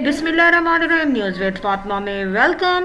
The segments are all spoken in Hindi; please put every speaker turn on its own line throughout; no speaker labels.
बिस्मिल्लाहिर्रहमानिर्रहीम न्यूज़ विद फातिमा में वेलकम।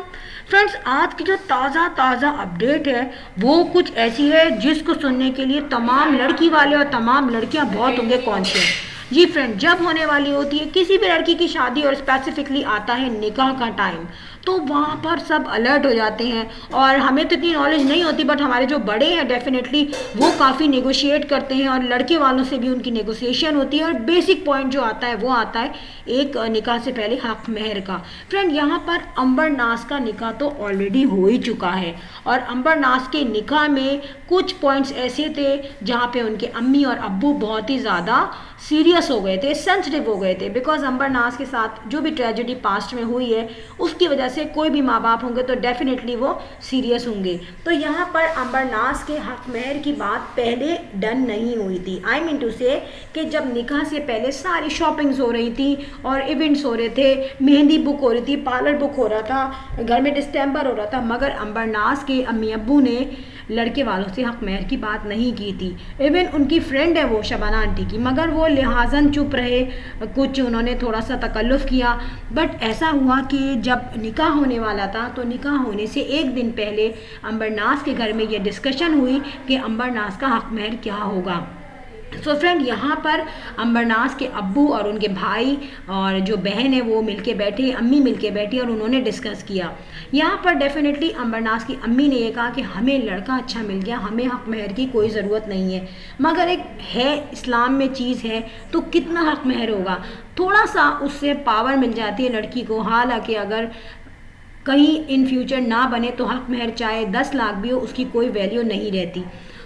फ्रेंड्स, आज की जो ताज़ा अपडेट है वो कुछ ऐसी है जिसको सुनने के लिए तमाम लड़की वाले और तमाम लड़कियां बहुत होंगे कॉन्शियस। जी फ्रेंड, जब होने वाली होती है किसी भी लड़की की शादी और स्पेसिफिकली आता है निकाह का टाइम, तो वहाँ पर सब अलर्ट हो जाते हैं। और हमें तो इतनी नॉलेज नहीं होती, बट हमारे जो बड़े हैं डेफिनेटली वो काफ़ी नेगोशिएट करते हैं और लड़के वालों से भी उनकी नेगोशिएशन होती है। और बेसिक पॉइंट जो आता है वो आता है एक निकाह से पहले हक महर का। फ्रेंड, यहाँ पर अंबर नाज का निकाह तो ऑलरेडी हो ही चुका है और अंबर नाज के निकाह में कुछ पॉइंट्स ऐसे थे जहाँ पे उनके अम्मी और अब्बू बहुत ही ज़्यादा सीरियस हो गए थे, सेंसिटिव हो गए थे, बिकॉज अंबर नाज के साथ जो भी ट्रेजेडी पास्ट में हुई है उसकी वजह से कोई भी माँ बाप होंगे तो डेफिनेटली वो सीरियस होंगे। तो यहाँ पर अंबर नाज के हक महर की बात पहले डन नहीं हुई थी। आई मीन टू से कि जब निकाह से पहले सारी शॉपिंग्स हो रही थी और इवेंट्स हो रहे थे, मेहंदी बुक हो रही थी, पार्लर बुक हो रहा था, घर में डिस्टेंबर हो रहा था, मगर अंबर नाज के अम्मी अब्बू ने लड़के वालों से हक महर की बात नहीं की थी। इवन उनकी फ्रेंड है वो शबाना आंटी की, मगर वो लिहाजन चुप रहे, कुछ उन्होंने थोड़ा सा तकल्लुफ़ किया। बट ऐसा हुआ कि जब निकाह होने वाला था तो निकाह होने से एक दिन पहले अंबर नाज के घर में ये डिस्कशन हुई कि अंबर नाज का हक महर क्या होगा। सो फ्रेंड, यहाँ पर अंबरनाज के अब्बू और उनके भाई और जो बहन है वो मिलके बैठे, अम्मी मिलके बैठी और उन्होंने डिस्कस किया। यहाँ पर डेफिनेटली अंबरनाज की अम्मी ने ये कहा कि हमें लड़का अच्छा मिल गया, हमें हक महर की कोई ज़रूरत नहीं है, मगर एक है इस्लाम में चीज़ है तो कितना हक महर होगा, थोड़ा सा उससे पावर मिल जाती है लड़की को। हालांकि अगर कहीं इन फ्यूचर ना बने तो हक महर चाहे 10 लाख भी हो उसकी कोई वैल्यू नहीं रहती।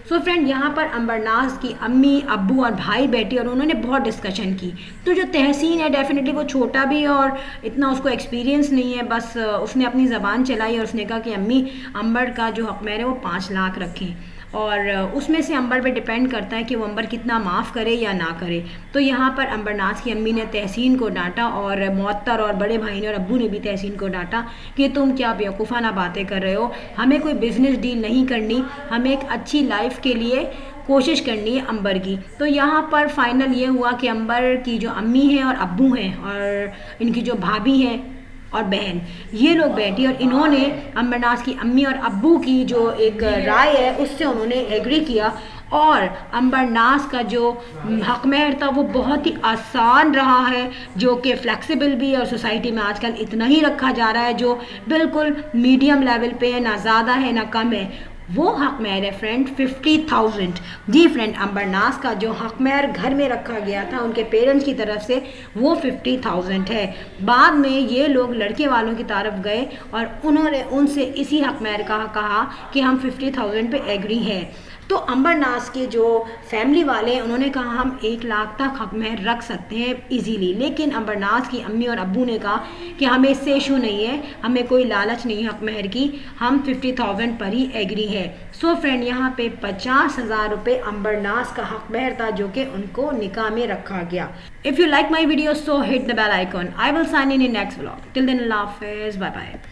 सो फ्रेंड, यहाँ पर अंबरनाज की अम्मी अब्बू और भाई बैठे और उन्होंने बहुत डिस्कशन की। तो जो तहसीन है डेफिनेटली वो छोटा भी है और इतना उसको एक्सपीरियंस नहीं है, बस उसने अपनी ज़बान चलाई और उसने कहा कि अम्मी अंबर का जो हक महर है वो 5 लाख रखें और उसमें से अंबर पे डिपेंड करता है कि वो अंबर कितना माफ़ करे या ना करे। तो यहाँ पर अंबरनाज की अम्मी ने तहसीन को डांटा और मुअत्तर और बड़े भाई ने और अब्बू ने भी तहसीन को डांटा कि तुम क्या बेवकूफ़ाना बातें कर रहे हो, हमें कोई बिज़नेस डील नहीं करनी, हमें एक अच्छी लाइफ के लिए कोशिश करनी है अंबर की। तो यहाँ पर फाइनल ये हुआ कि अंबर की जो अम्मी हैं और अब्बू हैं और इनकी जो भाभी हैं और बहन, ये लोग बैठी और इन्होंने अंबरनाज की अम्मी और अब्बू की जो एक राय है उससे उन्होंने एग्री किया। और अंबरनाज का जो हक महर था वो बहुत ही आसान रहा है, जो कि फ्लेक्सिबल भी है और सोसाइटी में आजकल इतना ही रखा जा रहा है जो बिल्कुल मीडियम लेवल पे है, ना ज़्यादा है ना कम है। वो हक महर है फ्रेंड 50,000। जी फ्रेंड, अंबरनाज का जो हक महर घर में रखा गया था उनके पेरेंट्स की तरफ से वो 50,000 है। बाद में ये लोग लड़के वालों की तरफ गए और उन्होंने उनसे इसी हक महर का कहा कि हम 50,000 पे एग्री हैं। तो अंबरनाज के जो फैमिली वाले हैं उन्होंने कहा हम 1 लाख तक हक महर रख सकते हैं इजीली, लेकिन अंबरनाज की अम्मी और अब्बू ने कहा कि हमें इससे इशू नहीं है, हमें कोई लालच नहीं है हक महर की, हम 50,000 पर ही एग्री है। सो फ्रेंड, यहाँ पे 50,000 रुपये अंबरनाज का हक महर था जो कि उनको निकाह में रखा गया। If you like my video so hit the bell icon. I will sign in next vlog. Till then अल्लाह हाफिज़, बाय बाय।